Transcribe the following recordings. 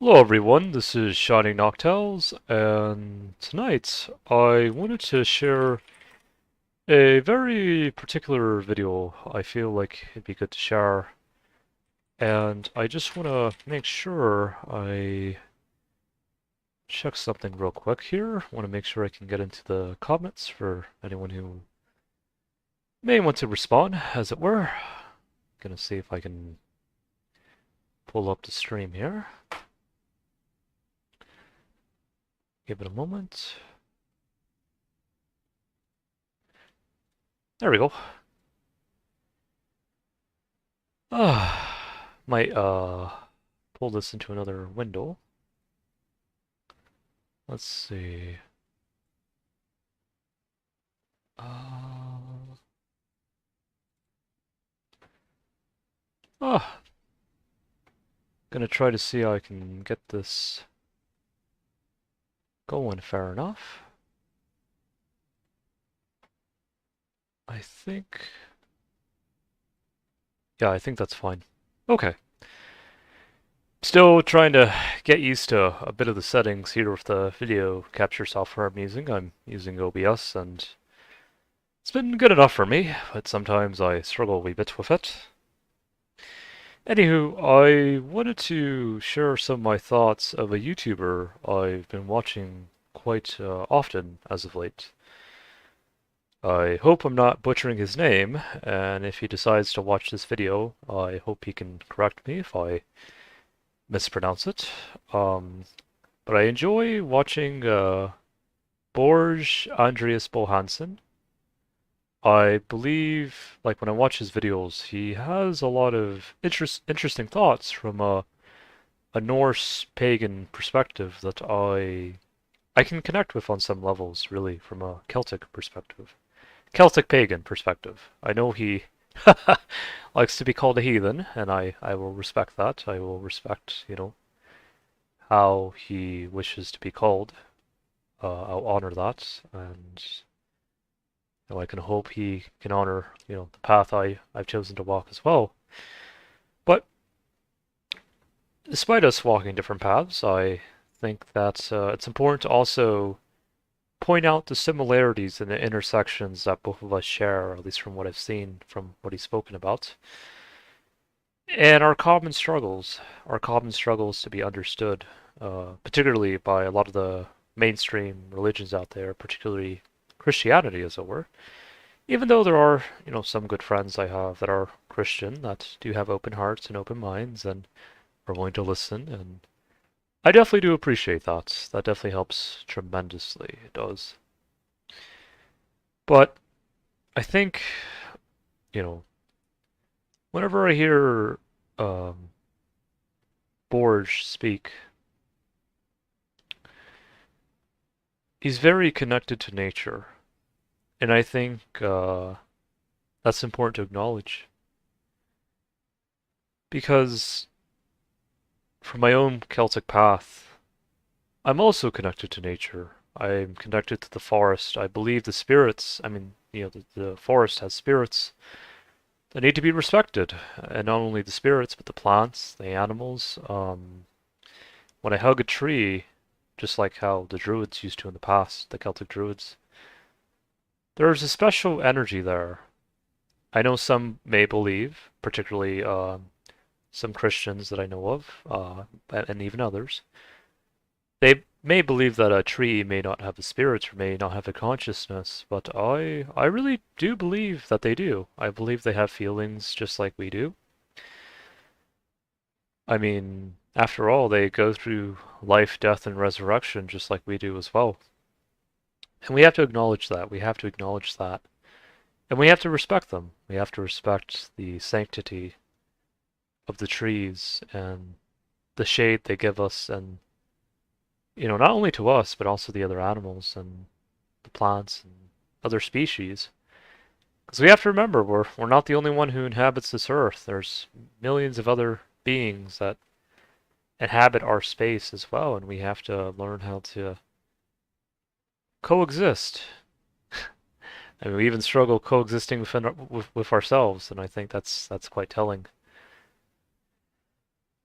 Hello everyone, this is Shining Noctales, and tonight I wanted to share a very particular video I feel like it'd be good to share, and I just want to make sure I check something real quick here. Want to make sure I can get into the comments for anyone who may want to respond, as it were. Gonna see if I can pull up the stream here. Give it a moment. There we go. Might pull this into another window. Let's see. Uh, oh, gonna try to see how I can get this going fair enough. I think... Yeah, I think that's fine. Okay. Still trying to get used to a bit of the settings here with the video capture software I'm using. I'm using OBS and it's been good enough for me, but sometimes I struggle a wee bit with it. Anywho, I wanted to share some of my thoughts of a YouTuber I've been watching quite often as of late. I hope I'm not butchering his name, and if he decides to watch this video, I hope he can correct me if I mispronounce it. But I enjoy watching Andreas Bull-Hansen. I believe, like when I watch his videos, he has a lot of interesting thoughts from a Norse pagan perspective that I can connect with on some levels, really, from a Celtic perspective. Celtic pagan perspective. I know he likes to be called a heathen, and I will respect that. I will respect, how he wishes to be called. I'll honor that, and I can hope he can honor, the path I've chosen to walk as well. But despite us walking different paths, I think that it's important to also point out the similarities and the intersections that both of us share, at least from what I've seen, from what he's spoken about. And our common struggles to be understood, particularly by a lot of the mainstream religions out there, particularly Christianity, as it were. Even though there are, some good friends I have that are Christian that do have open hearts and open minds and are willing to listen, and I definitely do appreciate that. That definitely helps tremendously. It does. But I think, you know, whenever I hear um, Borge speak, he's very connected to nature. And I think that's important to acknowledge. Because from my own Celtic path, I'm also connected to nature. I'm connected to the forest. I believe the spirits, the forest has spirits that need to be respected. And not only the spirits, but the plants, the animals. When I hug a tree, just like how the druids used to in the past, the Celtic druids, there's a special energy there. I know some may believe, particularly some Christians that I know of, and even others, they may believe that a tree may not have a spirit or may not have a consciousness, but I really do believe that they do. I believe they have feelings just like we do. I mean, after all, they go through life, death, and resurrection just like we do as well. And we have to acknowledge that. We have to acknowledge that. And we have to respect them. We have to respect the sanctity of the trees and the shade they give us, and not only to us, but also the other animals and the plants and other species. Because we have to remember, we're not the only one who inhabits this earth. There's millions of other beings that inhabit our space as well, and we have to learn how to coexist. I mean, we even struggle coexisting with ourselves, and I think that's quite telling.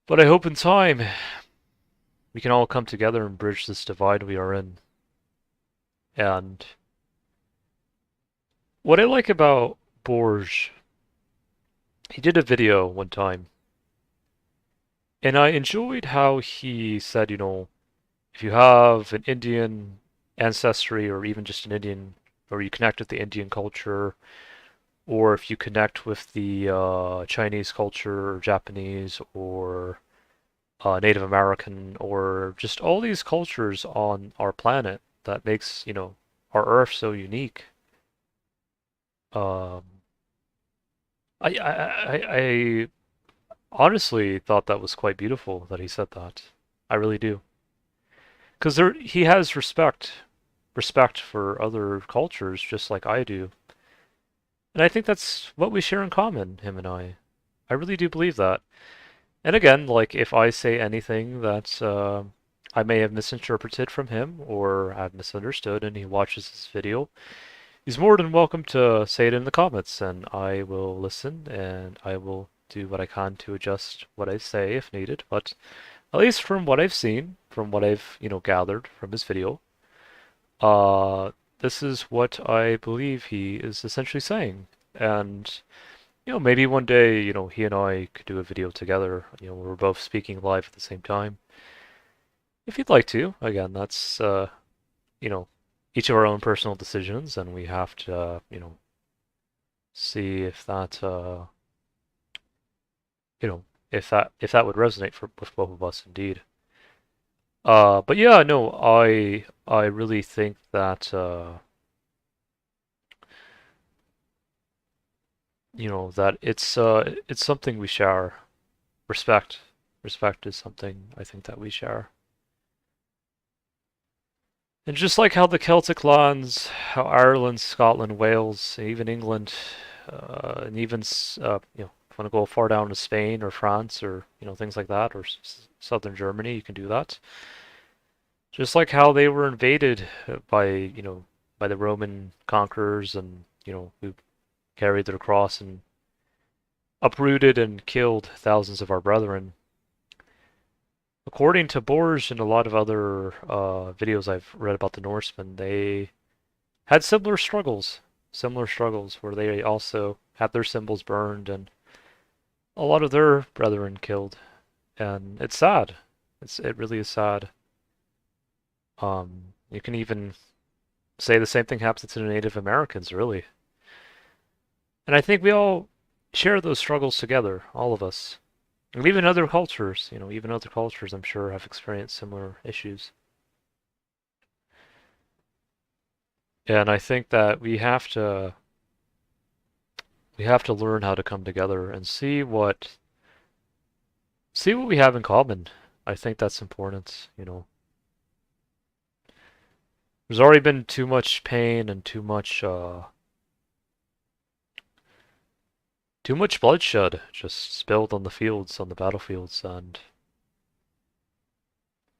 But I hope in time we can all come together and bridge this divide we are in. And what I like about Borge, he did a video one time, and I enjoyed how he said, if you have an Indian ancestry or even just an Indian, or you connect with the Indian culture, or if you connect with the Chinese culture or Japanese or Native American or just all these cultures on our planet that makes, our Earth so unique. Um, I honestly thought that was quite beautiful that he said that. I really do. Because he has respect for other cultures just like I do. And I think that's what we share in common, him and I. I really do believe that. And again, like if I say anything that I may have misinterpreted from him or have misunderstood and he watches this video, he's more than welcome to say it in the comments and I will listen and I will do what I can to adjust what I say if needed. But at least from what I've seen, from what I've, gathered from his video, uh, this is what I believe he is essentially saying. And maybe one day, he and I could do a video together, we're both speaking live at the same time. If you'd like to, again, that's, you know, each of our own personal decisions, and we have to, see if that, you know, if that would resonate with both of us, indeed. But yeah, no, I really think that, that it's something we share. Respect. Respect is something I think that we share. And just like how the Celtic lands, how Ireland, Scotland, Wales, even England, and even if you want to go far down to Spain or France or things like that, or southern Germany, you can do that. Just like how they were invaded by the Roman conquerors and who carried their cross and uprooted and killed thousands of our brethren. According to Borges and a lot of other videos I've read about the Norsemen, they had similar struggles where they also had their symbols burned and a lot of their brethren killed. And it's sad. It really is sad. You can even say the same thing happens to the Native Americans, really. And I think we all share those struggles together, all of us. And even other cultures, even other cultures I'm sure have experienced similar issues. And I think that we have to learn how to come together and see what we have in common. I think that's important. There's already been too much pain and too much bloodshed just spilled on the fields, on the battlefields, and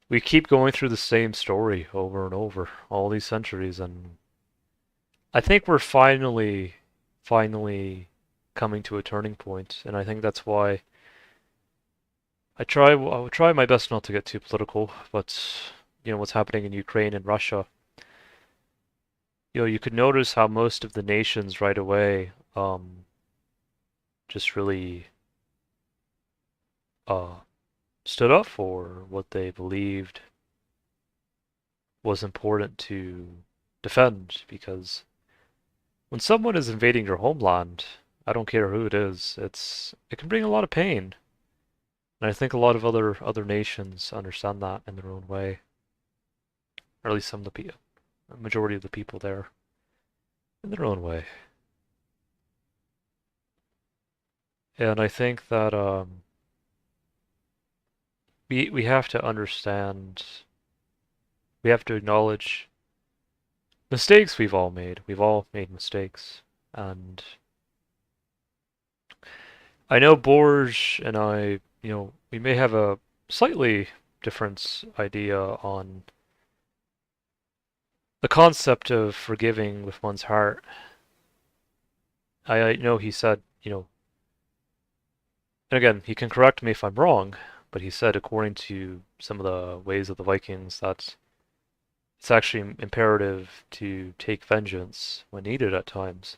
we keep going through the same story over and over, all these centuries, and I think we're finally coming to a turning point, and I think that's why I will try my best not to get too political, but what's happening in Ukraine and Russia, you could notice how most of the nations right away, just really, uh, stood up for what they believed was important to defend, because when someone is invading your homeland, I don't care who it is, it can bring a lot of pain. And I think a lot of other nations understand that in their own way, or at least some of the majority of the people there, in their own way. And I think that we have to understand, we have to acknowledge mistakes we've all made. We've all made mistakes, and I know Borge and I, we may have a slightly different idea on the concept of forgiving with one's heart. I know he said, and again, he can correct me if I'm wrong, but he said according to some of the ways of the Vikings that it's actually imperative to take vengeance when needed at times.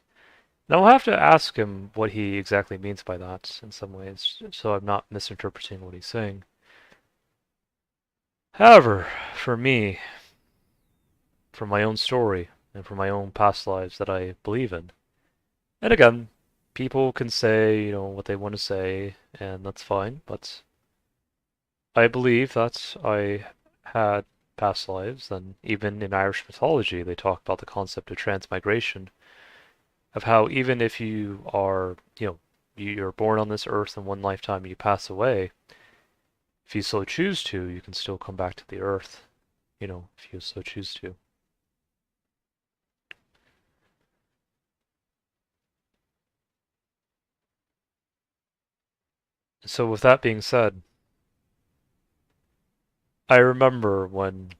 And I'll have to ask him what he exactly means by that in some ways, so I'm not misinterpreting what he's saying. However, for me, from my own story and from my own past lives that I believe in, and again, people can say, what they want to say, and that's fine, but I believe that I had past lives, and even in Irish mythology, they talk about the concept of transmigration, of how even if you are, you're born on this earth in one lifetime, you pass away, if you so choose to, you can still come back to the earth, if you so choose to. So with that being said, I remember when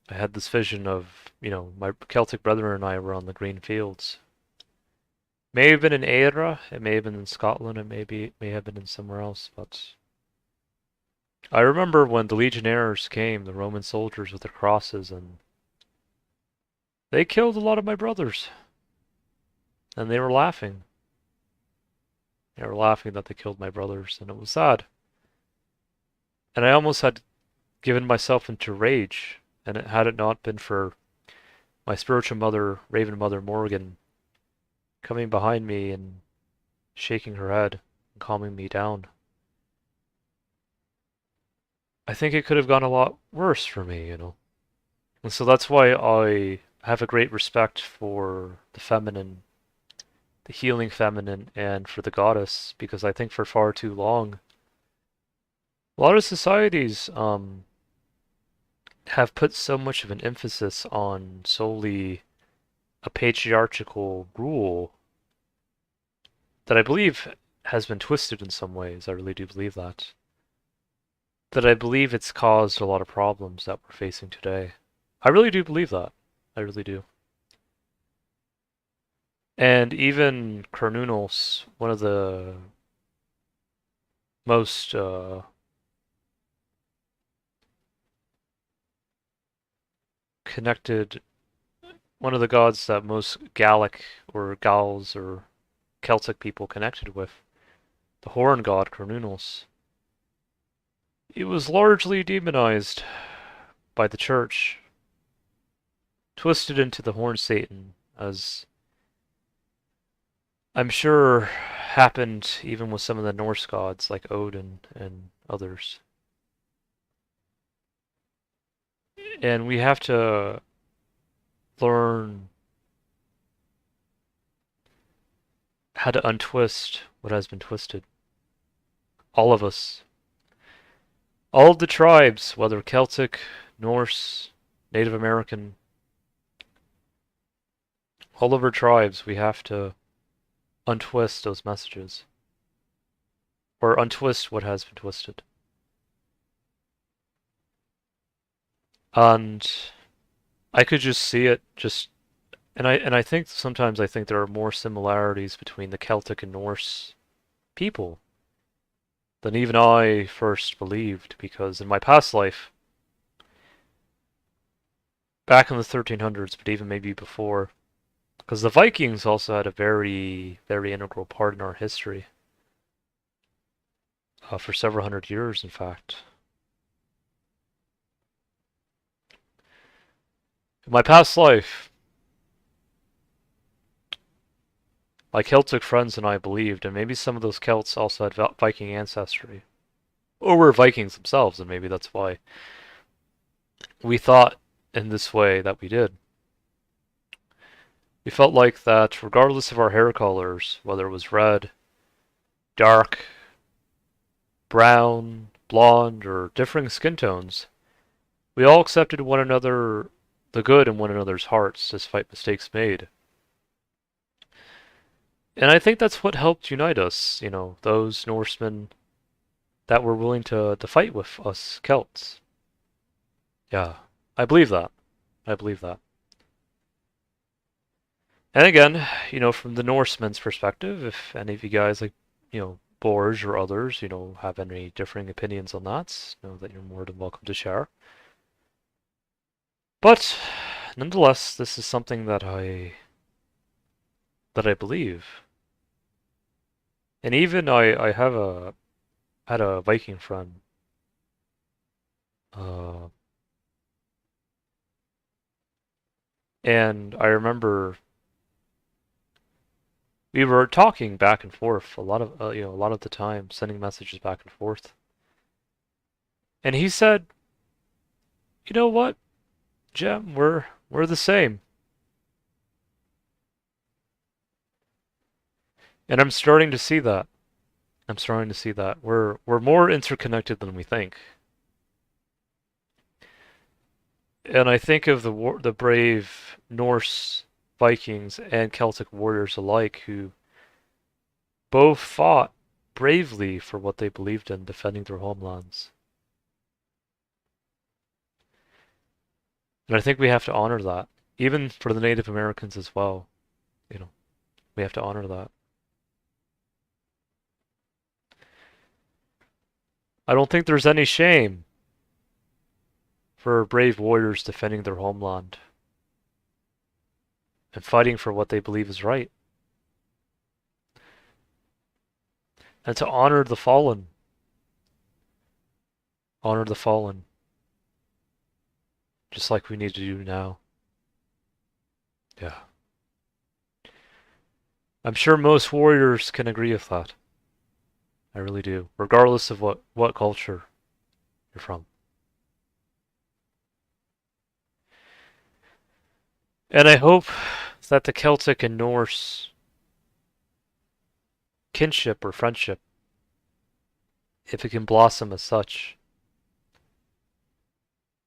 I had this vision of, my Celtic brethren and I were on the green fields. May have been in Eire, it may have been in Scotland, may have been in somewhere else, but I remember when the legionnaires came, the Roman soldiers with their crosses, and they killed a lot of my brothers. And they were laughing. They were laughing that they killed my brothers, and it was sad. And I almost had given myself into rage, and had it not been for my spiritual mother, Raven Mother Morgan, coming behind me and shaking her head and calming me down, I think it could have gone a lot worse for me. And so that's why I have a great respect for the feminine, the healing feminine, and for the goddess, because I think for far too long, a lot of societies have put so much of an emphasis on solely a patriarchal rule that I believe has been twisted in some ways. I really do believe that. That I believe it's caused a lot of problems that we're facing today. I really do believe that. I really do. And even Carnunos, one of the most connected, one of the gods that most Gallic or Gauls or Celtic people connected with, the horn god Carnunos, it was largely demonized by the church, twisted into the horn Satan, as I'm sure happened even with some of the Norse gods like Odin and others. And we have to learn how to untwist what has been twisted. All of us. All of the tribes, whether Celtic, Norse, Native American, all of our tribes, we have to untwist those messages. Or untwist what has been twisted. And I could just see it and I think sometimes I think there are more similarities between the Celtic and Norse people than even I first believed, because in my past life, back in the 1300s, but even maybe before, because the Vikings also had a very, very integral part in our history, for several hundred years, in fact. In my past life, my Celtic friends and I believed, and maybe some of those Celts also had Viking ancestry, or were Vikings themselves, and maybe that's why we thought in this way that we did. We felt like that regardless of our hair colors, whether it was red, dark, brown, blonde, or differing skin tones, we all accepted one another, the good in one another's hearts, despite mistakes made. And I think that's what helped unite us, those Norsemen that were willing to fight with us Celts. Yeah, I believe that. I believe that. And again, from the Norsemen's perspective, if any of you guys like, Borge or others, have any differing opinions on that, know that you're more than welcome to share. But nonetheless, this is something that I believe. And even I had a Viking friend, uh, and I remember we were talking back and forth a lot of the time, sending messages back and forth. And he said, "You know what, Jem, we're the same." And I'm starting to see that. I'm starting to see that we're more interconnected than we think. And I think of the brave Norse Vikings and Celtic warriors alike who both fought bravely for what they believed in, defending their homelands. And I think we have to honor that, even for the Native Americans as well. You know, we have to honor that. I don't think there's any shame for brave warriors defending their homeland and fighting for what they believe is right, and to honor the fallen, just like we need to do now. Yeah. I'm sure most warriors can agree with that. I really do, regardless of what culture you're from. And I hope that the Celtic and Norse kinship or friendship, if it can blossom as such,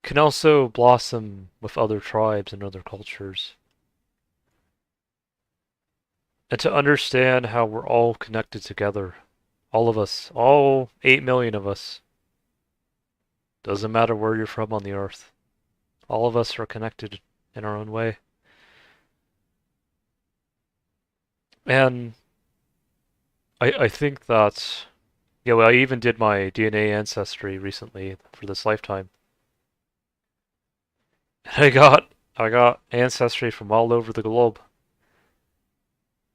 can also blossom with other tribes and other cultures. And to understand how we're all connected together. All of us, all 8 million of us. Doesn't matter where you're from on the earth. All of us are connected in our own way. And I think that, yeah, well, I even did my DNA ancestry recently for this lifetime. And I got ancestry from all over the globe.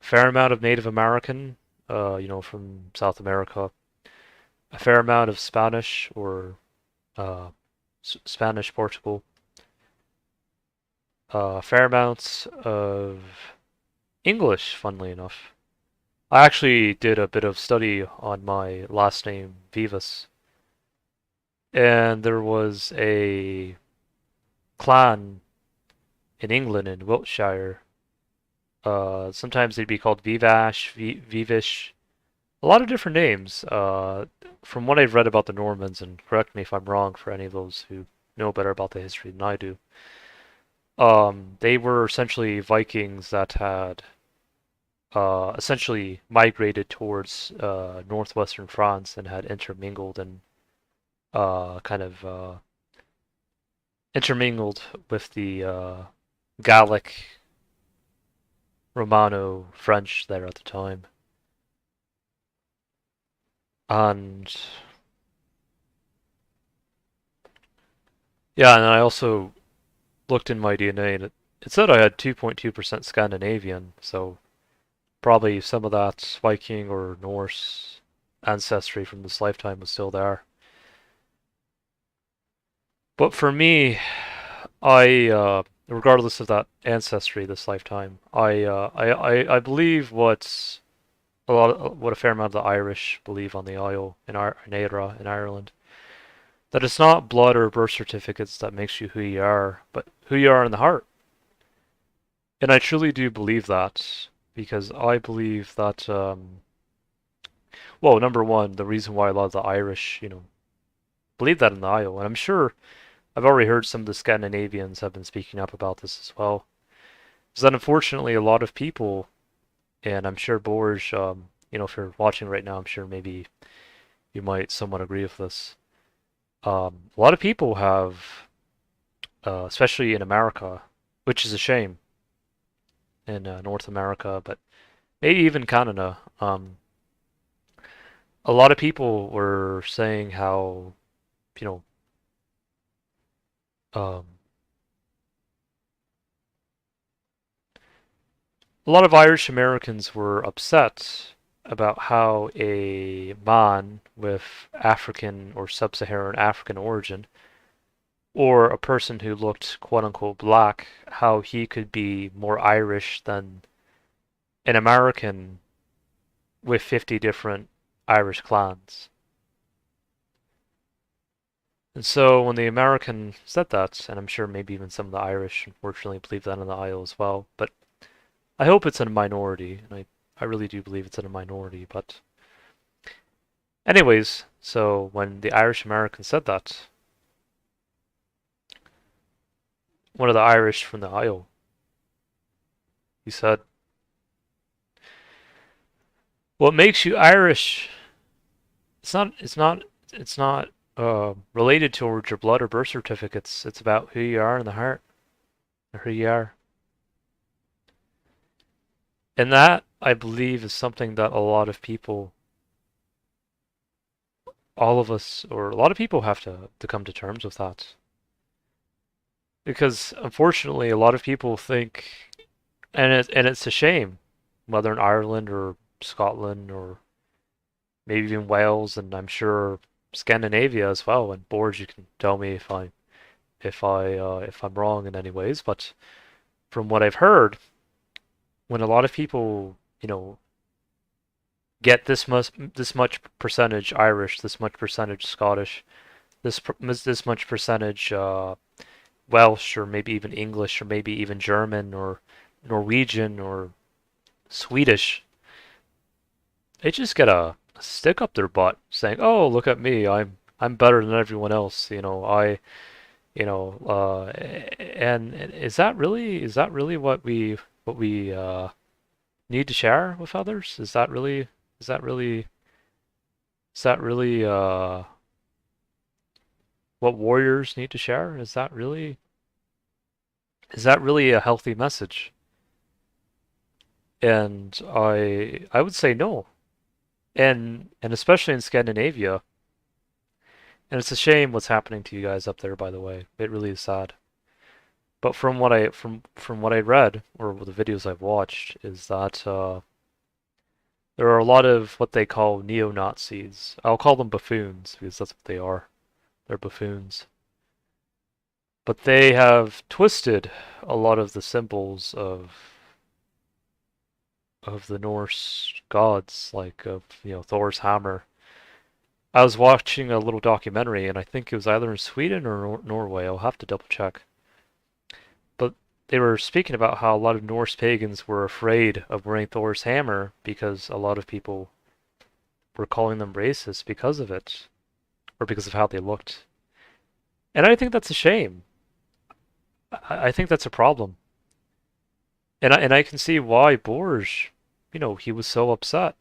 Fair amount of Native American, from South America. A fair amount of Spanish or uh, Spanish Portugal. Fair amounts of English, funnily enough. I actually did a bit of study on my last name, Vivas, and there was a clan in England in Wiltshire. Sometimes they'd be called Vivash, Vivish, a lot of different names. From what I've read about the Normans, and correct me if I'm wrong for any of those who know better about the history than I do. They were essentially Vikings that had essentially migrated towards northwestern France and had intermingled and kind of intermingled with the Gallic Romano French there at the time. And yeah, and I also looked in my DNA and it said I had 2.2% Scandinavian, so probably some of that Viking or Norse ancestry from this lifetime was still there. But for me, regardless of that ancestry this lifetime, I believe what a fair amount of the Irish believe on the Isle in Eire in Ireland, that it's not blood or birth certificates that makes you who you are, but who you are in the heart. And I truly do believe that because I believe that, well, number one, the reason why a lot of the Irish, believe that in the Isle, and I'm sure I've already heard some of the Scandinavians have been speaking up about this as well, is that unfortunately a lot of people, and I'm sure Borge, if you're watching right now, I'm sure maybe you might somewhat agree with this. A lot of people have, especially in America, which is a shame, in North America, but maybe even Canada, a lot of people were saying how, you know, um, a lot of Irish Americans were upset about how a man with African or sub-Saharan African origin, or a person who looked quote unquote black, how he could be more Irish than an American with 50 different Irish clans. And so when the American said that, and I'm sure maybe even some of the Irish unfortunately believe that in the Isle as well, but I hope it's in a minority, and I really do believe it's in a minority, but anyways, so when the Irish American said that, one of the Irish from the Isle, he said, "What makes you Irish? It's not related towards your blood or birth certificates. It's about who you are in the heart, or who you are." And that, I believe, is something that a lot of people, all of us, or a lot of people have to come to terms with that. Because unfortunately, a lot of people think, and it's a shame, whether in Ireland or Scotland or maybe even Wales, and I'm sure Scandinavia as well. And Borge, you can tell me if I'm wrong in any ways, but from what I've heard, when a lot of people, get this much percentage Irish, this much percentage Scottish, this much percentage Welsh, or maybe even English, or maybe even German, or Norwegian, or Swedish, they just get a stick up their butt saying, "Oh, look at me, I'm better than everyone else." And is that really what we need to share with others? Is that really is that really what warriors need to share? Is that really a healthy message? And I would say no. And especially in Scandinavia, and it's a shame what's happening to you guys up there, by the way. It really is sad. But from what I read, or the videos I've watched, is that there are a lot of what they call neo-Nazis. I'll call them buffoons because that's what they are. They're buffoons. But they have twisted a lot of the symbols of the Norse gods, like of Thor's hammer. I was watching a little documentary, and I think it was either in Sweden or Norway. I'll have to double check. But they were speaking about how a lot of Norse pagans were afraid of wearing Thor's hammer because a lot of people were calling them racist because of it, or because of how they looked. And I think that's a shame. I think that's a problem. And I can see why Borge, he was so upset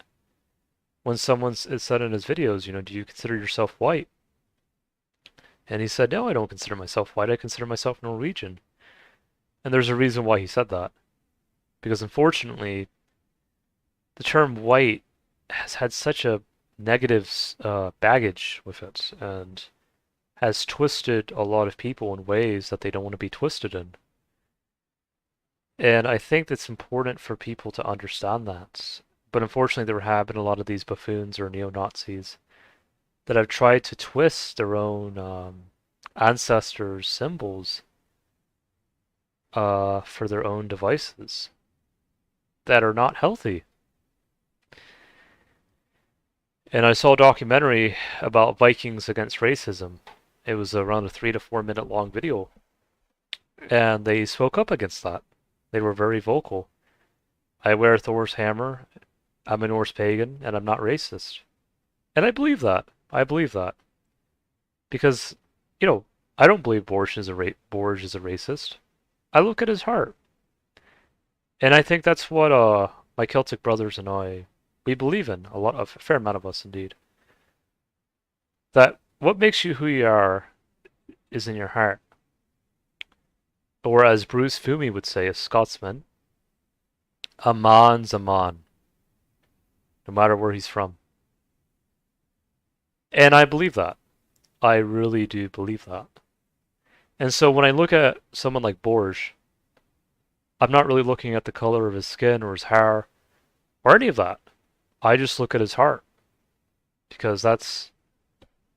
when someone said in his videos, "Do you consider yourself white?" And he said, "No, I don't consider myself white. I consider myself Norwegian." And there's a reason why he said that. Because unfortunately, the term white has had such a negative baggage with it, and has twisted a lot of people in ways that they don't want to be twisted in. And I think it's important for people to understand that. But unfortunately, there have been a lot of these buffoons or neo-Nazis that have tried to twist their own ancestors' symbols for their own devices that are not healthy. And I saw a documentary about Vikings against racism. It was around a 3 to 4 minute long video, and they spoke up against that. They were very vocal. "I wear Thor's hammer. I'm a Norse pagan, and I'm not racist." And I believe that. I believe that because, you know, I don't believe Borge is a racist. I look at his heart, and I think that's what my Celtic brothers and we believe in, a fair amount of us indeed. That what makes you who you are is in your heart. Or as Bruce Fumi would say, a Scotsman, a man's a man, no matter where he's from. And I believe that. I really do believe that. And so when I look at someone like Borge, I'm not really looking at the color of his skin or his hair or any of that. I just look at his heart because that's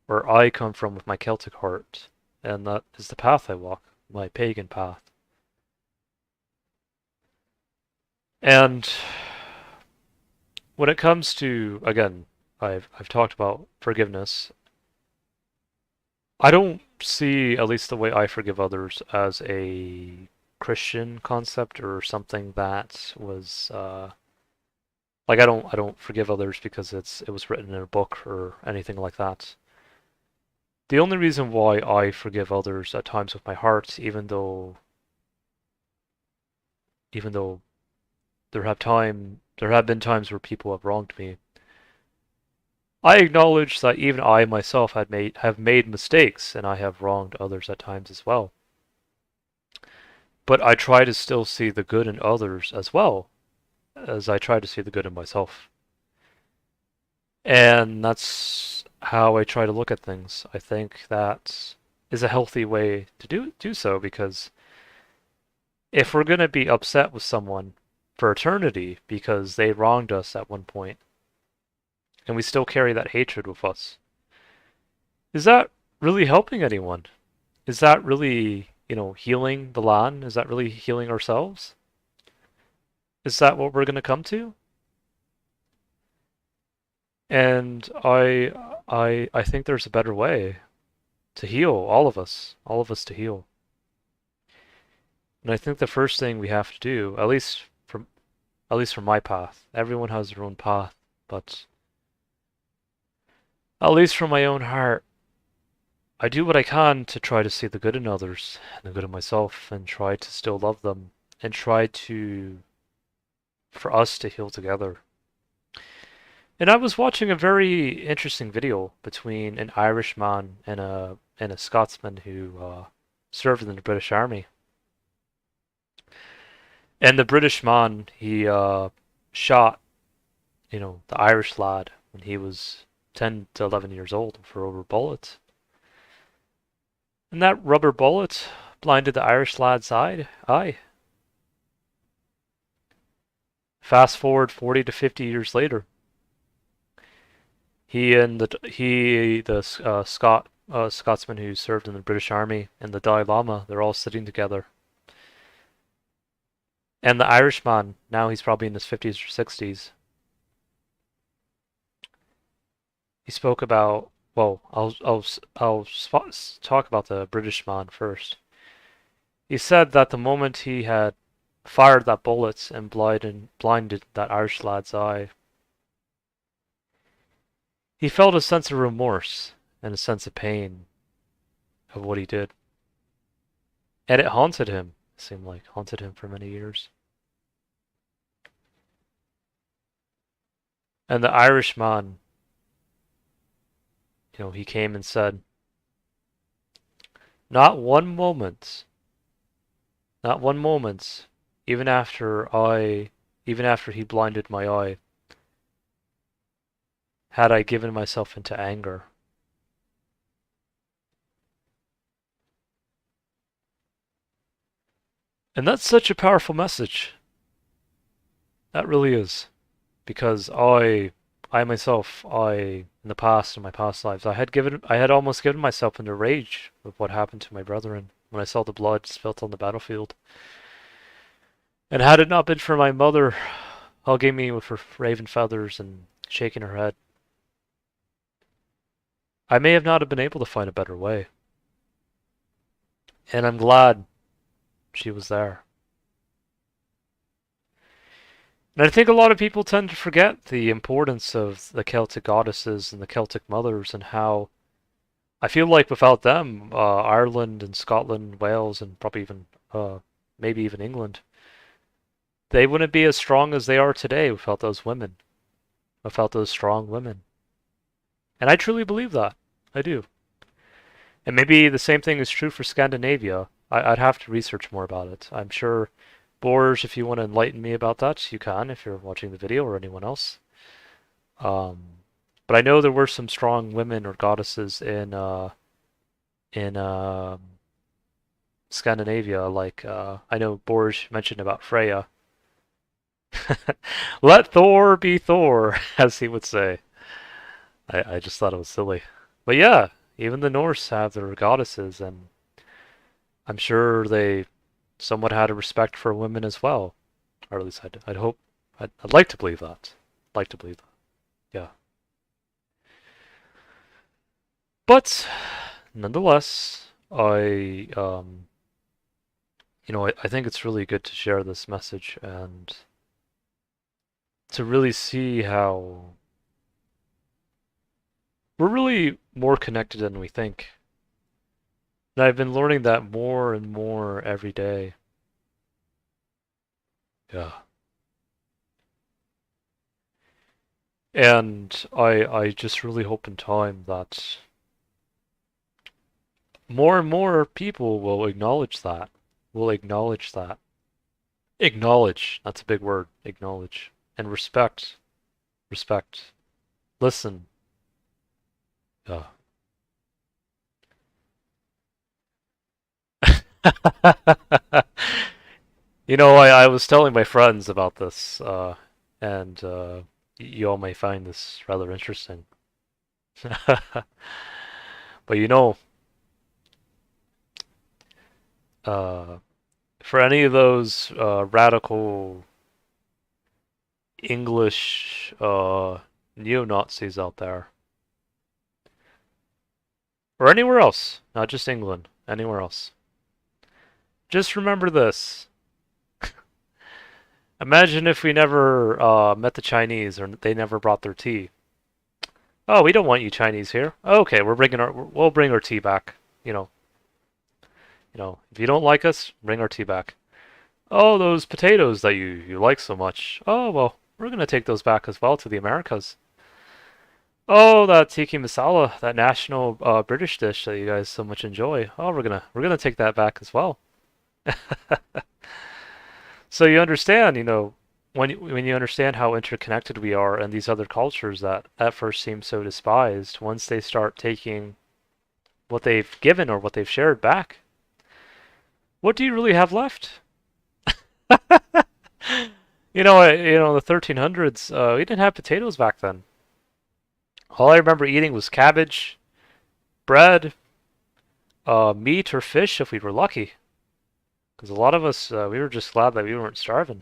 where I come from with my Celtic heart. And that is the path I walk, my pagan path. And when it comes to, again, I've talked about forgiveness. I don't see, at least the way I forgive others, as a Christian concept or something that was like I don't forgive others because it was written in a book or anything like that. The only reason why I forgive others at times with my heart, even though there have been times where people have wronged me, I acknowledge that even I myself have made mistakes and I have wronged others at times as well. But I try to still see the good in others as well as I try to see the good in myself. And that's how I try to look at things. I think that is a healthy way to do so because if we're going to be upset with someone for eternity because they wronged us at one point and we still carry that hatred with us, is that really helping anyone? Is that really, healing the land? Is that really healing ourselves? Is that what we're going to come to? And I think there's a better way to heal all of us to heal. And I think the first thing we have to do, at least from my path, everyone has their own path, but at least from my own heart, I do what I can to try to see the good in others and the good in myself and try to still love them and try to for us to heal together. And I was watching a very interesting video between an Irishman and a Scotsman who served in the British Army. And the British man, he shot, the Irish lad when he was 10 to 11 years old for a rubber bullet. And that rubber bullet blinded the Irish lad's eye. Fast forward 40 to 50 years later, the Scotsman who served in the British Army and the Dalai Lama, they're all sitting together. And the Irishman, now he's probably in his 50s or 60s, he spoke about, well, talk about the British man first. He said that the moment he had fired that bullet and blinded that Irish lad's eye, he felt a sense of remorse and a sense of pain of what he did. And it haunted him, it seemed like, haunted him for many years. And the Irishman, he came and said, not one moment, not one moment, even after he blinded my eye, had I given myself into anger. And that's such a powerful message. That really is. Because I myself, in the past, in my past lives, I had almost given myself into rage with what happened to my brethren when I saw the blood spilt on the battlefield. And had it not been for my mother hugging me with her raven feathers and shaking her head, I may have not have been able to find a better way. And I'm glad she was there. And I think a lot of people tend to forget the importance of the Celtic goddesses and the Celtic mothers and how I feel like without them, Ireland and Scotland, Wales, and probably even maybe even England, they wouldn't be as strong as they are today without those women, without those strong women. And I truly believe that. I do. And maybe the same thing is true for Scandinavia. I'd have to research more about it. I'm sure, Bors, if you want to enlighten me about that, you can if you're watching the video or anyone else. Um, But I know there were some strong women or goddesses in Scandinavia, like I know Borge mentioned about Freya. Let Thor be Thor, as he would say. I just thought it was silly. But yeah, even the Norse have their goddesses, and I'm sure they somewhat had a respect for women as well. Or at least I'd hope, I'd like to believe that. Like to believe that. Yeah. But nonetheless, I think it's really good to share this message and to really see how we're really more connected than we think. And I've been learning that more and more every day. Yeah. And I just really hope in time that more and more people will acknowledge that. Will acknowledge that. Acknowledge, that's a big word. Acknowledge. And respect. Respect. Listen. Yeah. I was telling my friends about this, and you all may find this rather interesting. But uh, for any of those radical English neo-Nazis out there, or anywhere else, not just England, anywhere else, just remember this. Imagine if we never met the Chinese or they never brought their tea. Oh, we don't want you Chinese here. Okay, we'll bring our tea back. You know, if you don't like us, bring our tea back. Oh, those potatoes that you like so much. Oh, well, we're gonna take those back as well to the Americas. Oh, that tiki masala, that national British dish that you guys so much enjoy. Oh, we're gonna take that back as well. So you understand, when you understand how interconnected we are and these other cultures that at first seem so despised, once they start taking what they've given or what they've shared back, what do you really have left? The 1300s, we didn't have potatoes back then. All I remember eating was cabbage, bread, meat or fish if we were lucky. Because a lot of us, we were just glad that we weren't starving.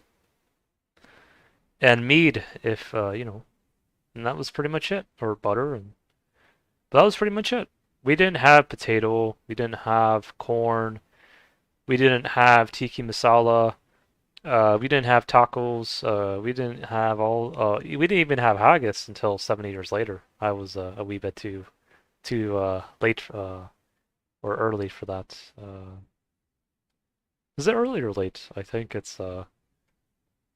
And mead, if, and that was pretty much it. Or butter, but that was pretty much it. We didn't have potato, we didn't have corn, we didn't have tiki masala, we didn't have tacos, we didn't have we didn't even have haggis until 7 years later. I was a wee bit too late or early for that. Is it early or late? I think it's well,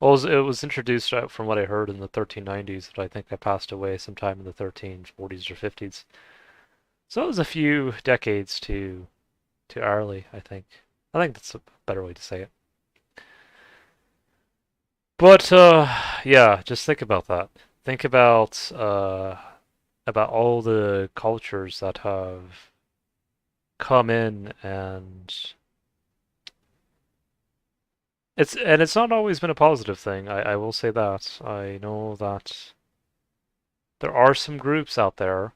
it was introduced from what I heard in the 1390s, but I think I passed away sometime in the 1340s or 50s. So it was a few decades too early, I think. I think that's a better way to say it. But yeah, just think about that. Think about all the cultures that have come in and it's not always been a positive thing. I will say that. I know that there are some groups out there,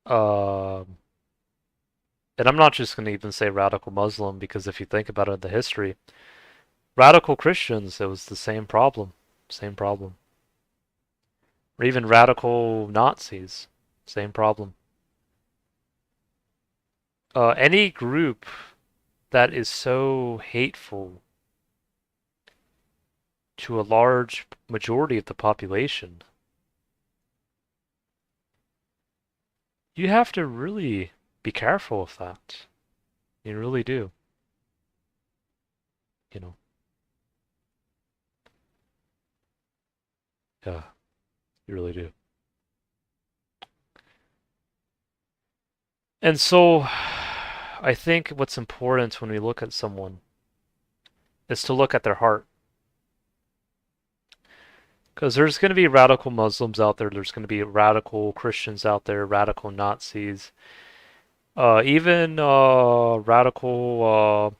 um, and I'm not just going to even say radical Muslim because if you think about it in the history, radical Christians, it was the same problem. Same problem. Or even radical Nazis, same problem. Any group that is so hateful to a large majority of the population, you have to really be careful of that. You really do, you know. Yeah, you really do. And so, I think what's important when we look at someone is to look at their heart. Because there's going to be radical Muslims out there, there's going to be radical Christians out there, radical Nazis, even radical.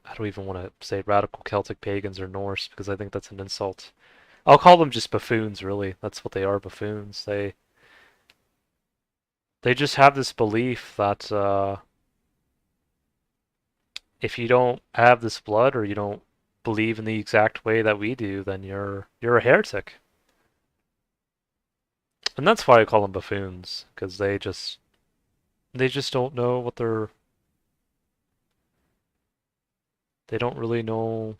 I don't even want to say radical Celtic pagans or Norse because I think that's an insult. I'll call them just buffoons, really. That's what they are, buffoons. They just have this belief that if you don't have this blood or you don't believe in the exact way that we do, then you're a heretic. And that's why I call them buffoons, because they just don't know what they don't really know.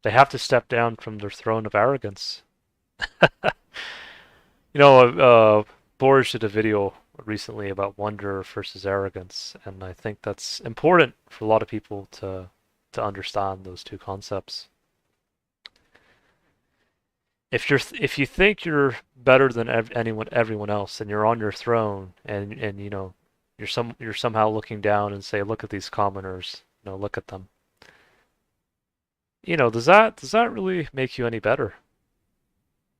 They have to step down from their throne of arrogance. You know, Boris did a video recently about wonder versus arrogance, and I think that's important for a lot of people to understand those two concepts. If you think you're better than everyone else, and you're on your throne, and you know you're somehow looking down and say, look at these commoners, you know, look at them. You know, does that really make you any better?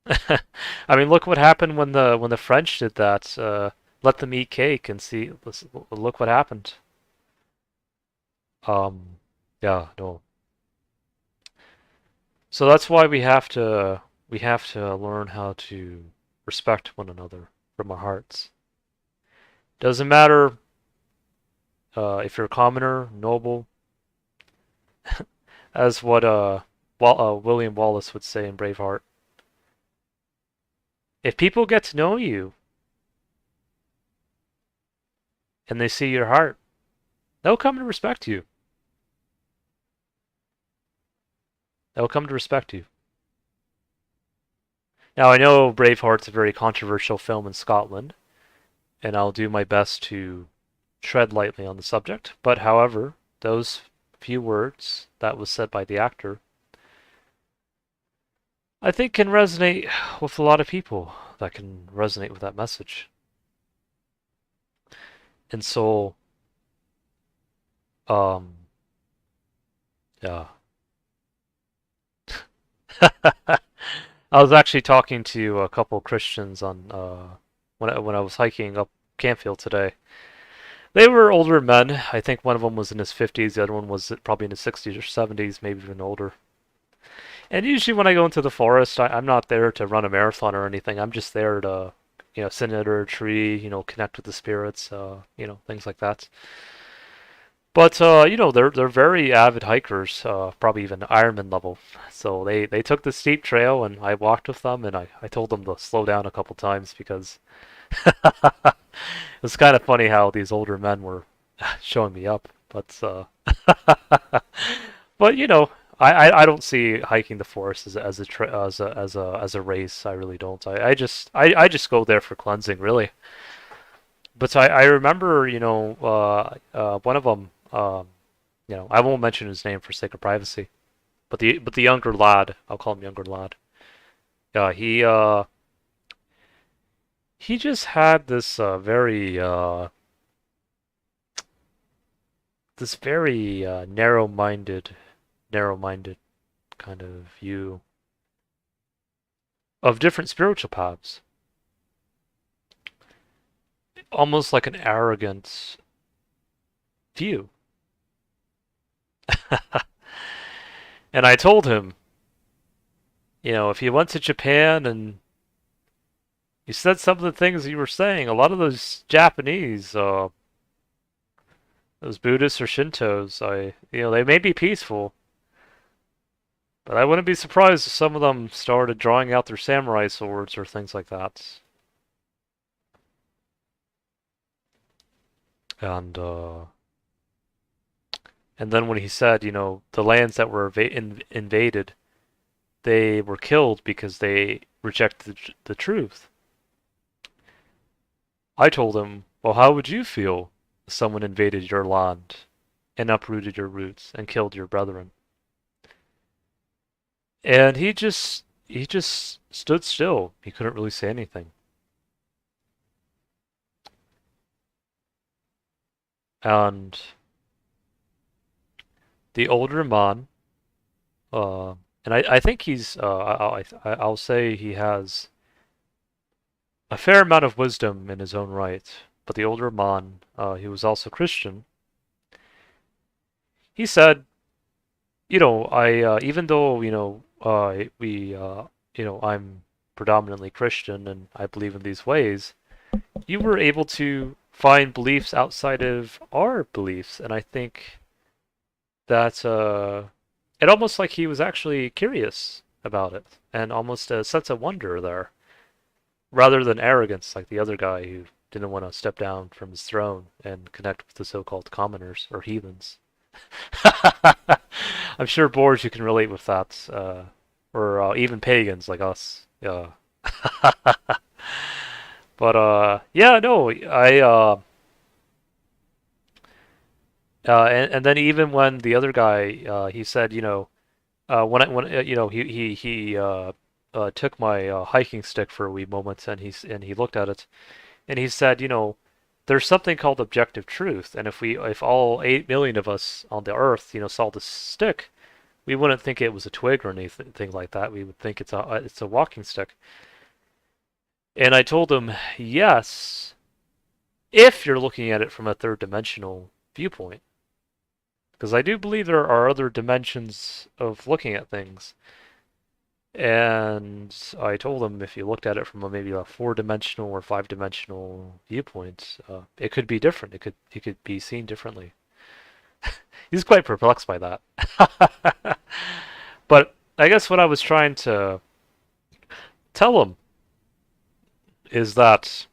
I mean, look what happened when the French did that. Let them eat cake and see. Look what happened. Um, yeah, no. So that's why we have to learn how to respect one another from our hearts. Doesn't matter if you're a commoner, noble, as what William Wallace would say in Braveheart. If people get to know you and they see your heart, they'll come to respect you. They'll come to respect you. Now I know Braveheart's a very controversial film in Scotland, and I'll do my best to tread lightly on the subject. But however, those few words that was said by the actor, I think can resonate with a lot of people that can resonate with that message. And so, um, yeah. I was actually talking to a couple Christians on when I was hiking up Campfield today. They were older men. I think one of them was in his 50s, the other one was probably in his 60s or 70s, maybe even older. And usually when I go into the forest, I'm not there to run a marathon or anything. I'm just there to, you know, sit under a tree, you know, connect with the spirits, you know, things like that. But you know, they're very avid hikers, probably even Ironman level. So they took the steep trail, and I walked with them, and I told them to slow down a couple times because it was kind of funny how these older men were showing me up. But you know, I don't see hiking the forest as a race. I really don't. I just go there for cleansing, really. But I remember, you know, one of them, you know, I won't mention his name for sake of privacy, but the younger lad, I'll call him younger lad. Yeah, he just had this very narrow-minded kind of view of different spiritual paths, almost like an arrogant view. And I told him, you know, if you went to Japan and you said some of the things you were saying, a lot of those Japanese, those Buddhists or Shintos, you know, they may be peaceful, but I wouldn't be surprised if some of them started drawing out their samurai swords or things like that. And and then when he said, you know, the lands that were invaded, they were killed because they rejected the truth. I told him, well, how would you feel if someone invaded your land and uprooted your roots and killed your brethren? And he just stood still. He couldn't really say anything. And the older man, And I think I'll say he has a fair amount of wisdom in his own right. But the older man, he was also Christian. He said, I even though I'm predominantly Christian and I believe in these ways, you were able to find beliefs outside of our beliefs, and I think that it almost like he was actually curious about it, and almost a sense of wonder there, rather than arrogance like the other guy who didn't want to step down from his throne and connect with the so-called commoners or heathens. I'm sure boors you can relate with that, or even pagans like us. Yeah. But yeah, no, and then even when the other guy, he said, when he took my hiking stick for a wee moment, and he looked at it, and he said, there's something called objective truth, and if all 8 million of us on the earth, saw the stick, we wouldn't think it was a twig or anything like that. We would think it's a walking stick. And I told him, yes, if you're looking at it from a third dimensional viewpoint. Because I do believe there are other dimensions of looking at things. And I told him if you looked at it from maybe a four-dimensional or five-dimensional viewpoint, it could be different. It could be seen differently. He's quite perplexed by that. But I guess what I was trying to tell him is that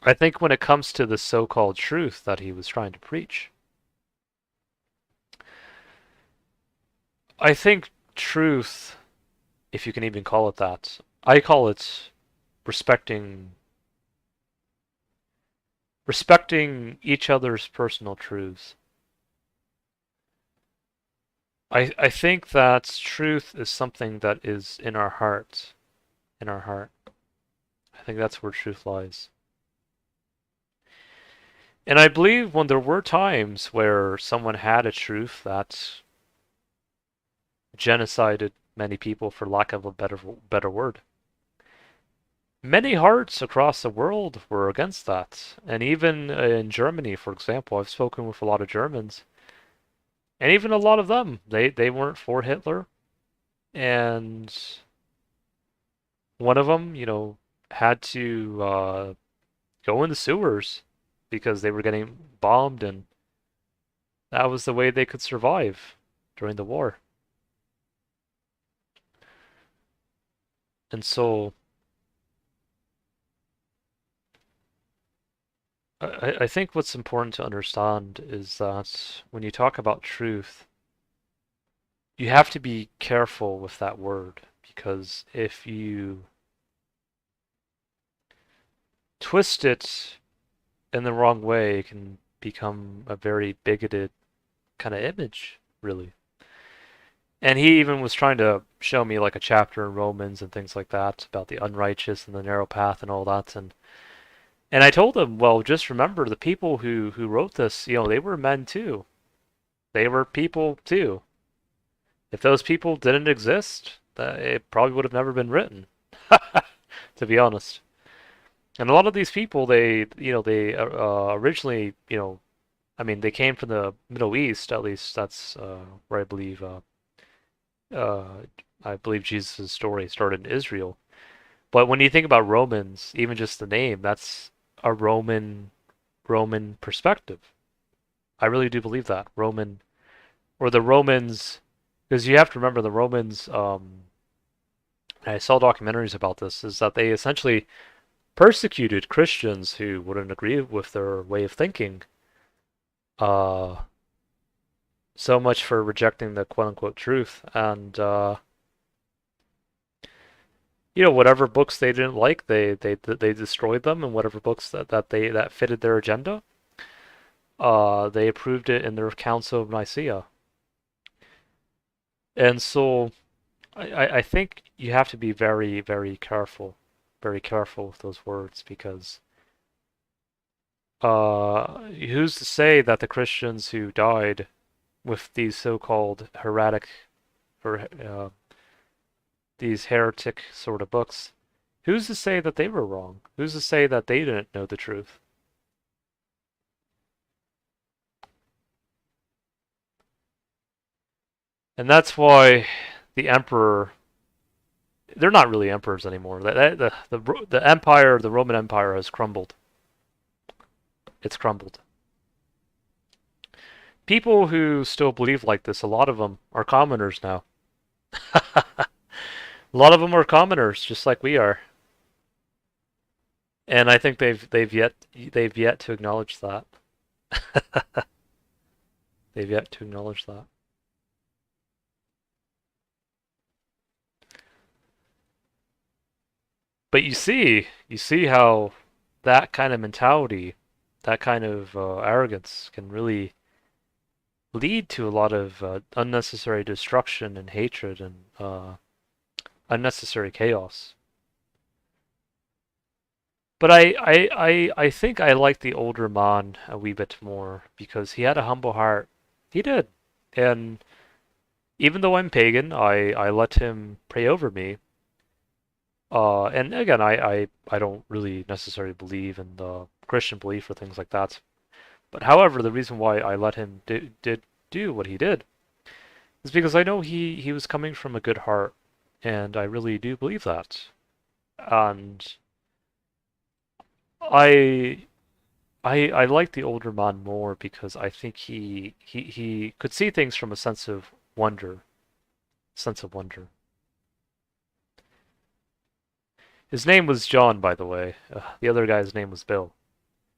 I think when it comes to the so-called truth that he was trying to preach, I think truth, if you can even call it that, I call it respecting respecting each other's personal truths. I think that truth is something that is in our heart, in our heart. I think that's where truth lies. And I believe when there were times where someone had a truth that genocided many people, for lack of a better word, many hearts across the world were against that. And even in Germany, for example, I've spoken with a lot of Germans, and even a lot of them, they weren't for Hitler. And one of them, had to go in the sewers because they were getting bombed, and that was the way they could survive during the war. And so I think what's important to understand is that when you talk about truth, you have to be careful with that word, because if you twist it in the wrong way, it can become a very bigoted kind of image, really. And he even was trying to show me like a chapter in Romans and things like that about the unrighteous and the narrow path and all that. And I told him, well, just remember the people who wrote this, they were men too. They were people too. If those people didn't exist, it probably would have never been written, to be honest. And a lot of these people, they originally, I mean, they came from the Middle East. At least that's where uh, I believe Jesus' story started in Israel. But when you think about Romans, even just the name, that's a Roman perspective. I really do believe that Roman, or the Romans, because you have to remember the Romans. I saw documentaries about this. Is that they essentially persecuted Christians who wouldn't agree with their way of thinking. Uh, so much for rejecting the quote unquote truth, and whatever books they didn't like, they destroyed them, and whatever books that fitted their agenda, they approved it in their Council of Nicaea. And so I think you have to be very, very careful with those words, because who's to say that the Christians who died with these so-called or these heretic sort of books, who's to say that they were wrong? Who's to say that they didn't know the truth? And that's why the emperor, they're not really emperors anymore. The empire, the Roman Empire has crumbled. It's crumbled. People who still believe like this, a lot of them are commoners now. A lot of them are commoners, just like we are. And I think they've yet to acknowledge that. They've yet to acknowledge that. But you see how that kind of mentality, that kind of arrogance can really lead to a lot of unnecessary destruction and hatred and unnecessary chaos. But I think I like the older man a wee bit more because he had a humble heart. He did. And even though I'm pagan, I let him pray over me. And again, I don't really necessarily believe in the Christian belief or things like that. But however, the reason why I let him did do what he did is because I know he was coming from a good heart, and I really do believe that. And I I like the older man more because I think he could see things from a sense of wonder. His name was John, by the way. The other guy's name was Bill.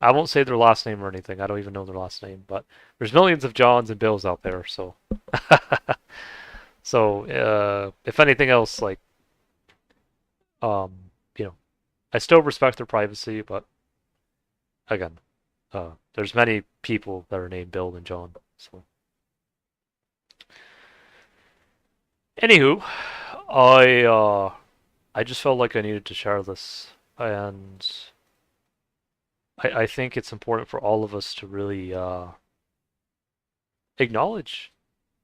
I won't say their last name or anything. I don't even know their last name, but there's millions of Johns and Bills out there, so if anything else, like um, you know, I still respect their privacy, but again, there's many people that are named Bill and John. So, anywho, I just felt like I needed to share this, and I think it's important for all of us to really acknowledge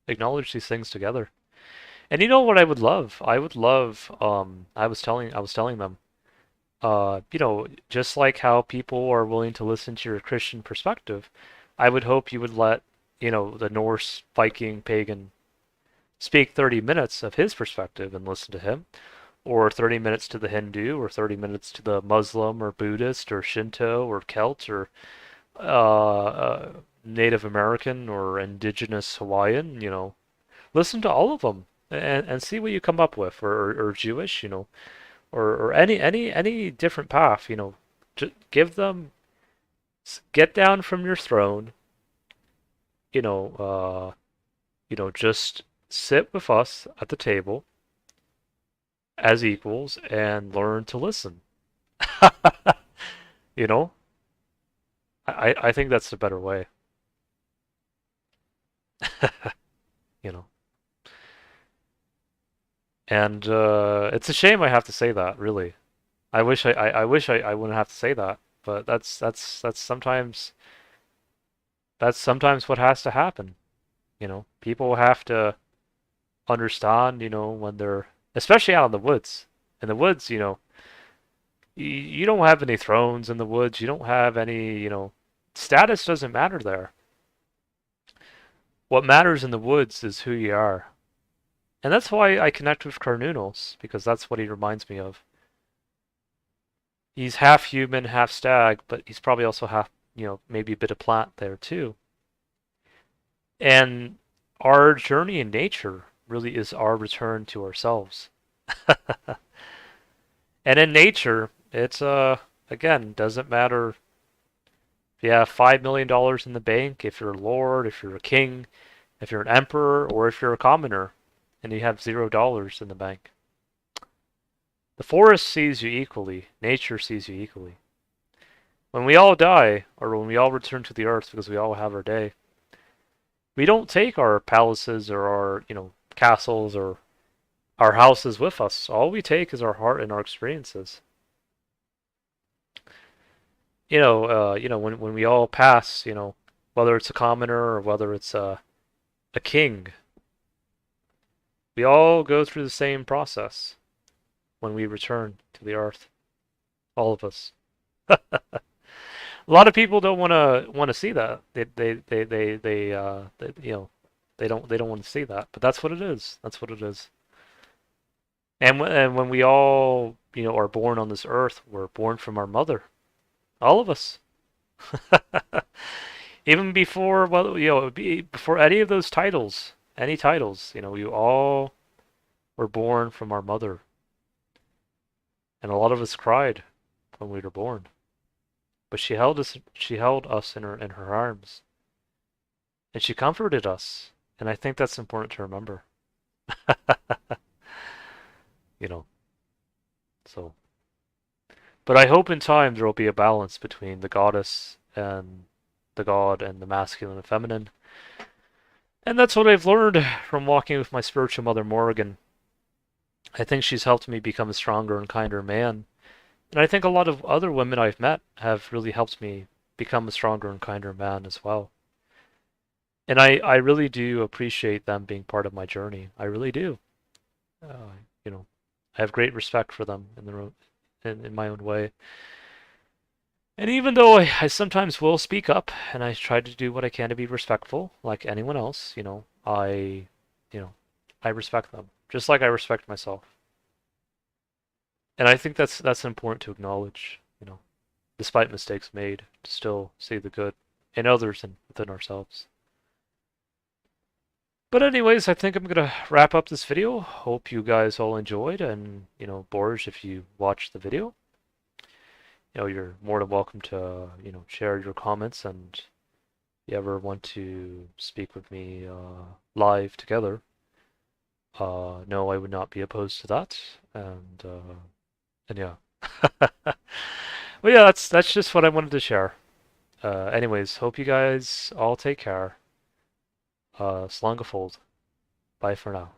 acknowledge these things together. And you know what I would love? I would love I was telling them just like how people are willing to listen to your Christian perspective, I would hope you would let, the Norse Viking pagan speak 30 minutes of his perspective and listen to him, or 30 minutes to the Hindu, or 30 minutes to the Muslim, or Buddhist, or Shinto, or Celt, or Native American, or Indigenous Hawaiian, listen to all of them and see what you come up with, or Jewish, or any different path, just give them, get down from your throne, you know, just sit with us at the table as equals and learn to listen. You know, I think that's the better way. you know. And it's a shame I have to say that, really. I wouldn't have to say that, but that's sometimes what has to happen. People have to understand, when they're especially out in the woods. In the woods, you don't have any thrones in the woods. You don't have any, status doesn't matter there. What matters in the woods is who you are. And that's why I connect with Carnunos, because that's what he reminds me of. He's half human, half stag, but he's probably also half, maybe a bit of plant there too. And our journey in nature really is our return to ourselves. And in nature, it's again, doesn't matter if you have $5 million in the bank, if you're a lord, if you're a king, if you're an emperor, or if you're a commoner, and you have $0 in the bank. The forest sees you equally. Nature sees you equally. When we all die, or when we all return to the earth because we all have our day, we don't take our palaces or our, castles or our houses with us. All we take is our heart and our experiences. When we all pass, whether it's a commoner or whether it's a king, We all go through the same process when we return to the earth. All of us. A lot of people don't want to see that. They don't want to see that. But that's what it is. That's what it is. And when we all are born on this earth, we're born from our mother. All of us. Even before, well, before any of those titles, any titles, we all were born from our mother. And a lot of us cried when we were born. But she held us in her arms. And she comforted us. And I think that's important to remember. You know, so. But I hope in time there will be a balance between the goddess and the god and the masculine and feminine. And that's what I've learned from walking with my spiritual mother Morrigan. I think she's helped me become a stronger and kinder man. And I think a lot of other women I've met have really helped me become a stronger and kinder man as well. And I really do appreciate them being part of my journey. I really do. Uh, you know, I have great respect for them in my own way. And even though I sometimes will speak up and I try to do what I can to be respectful, like anyone else, you know, I respect them, just like I respect myself. And I think that's important to acknowledge, despite mistakes made, to still see the good in others and within ourselves. But anyways, I think I'm gonna wrap up this video. Hope you guys all enjoyed, and Borge, if you watched the video, you're more than welcome to share your comments, and if you ever want to speak with me live together, no, I would not be opposed to that, and yeah. Well, yeah, that's just what I wanted to share. Anyways, hope you guys all take care. Slungafold. Bye for now.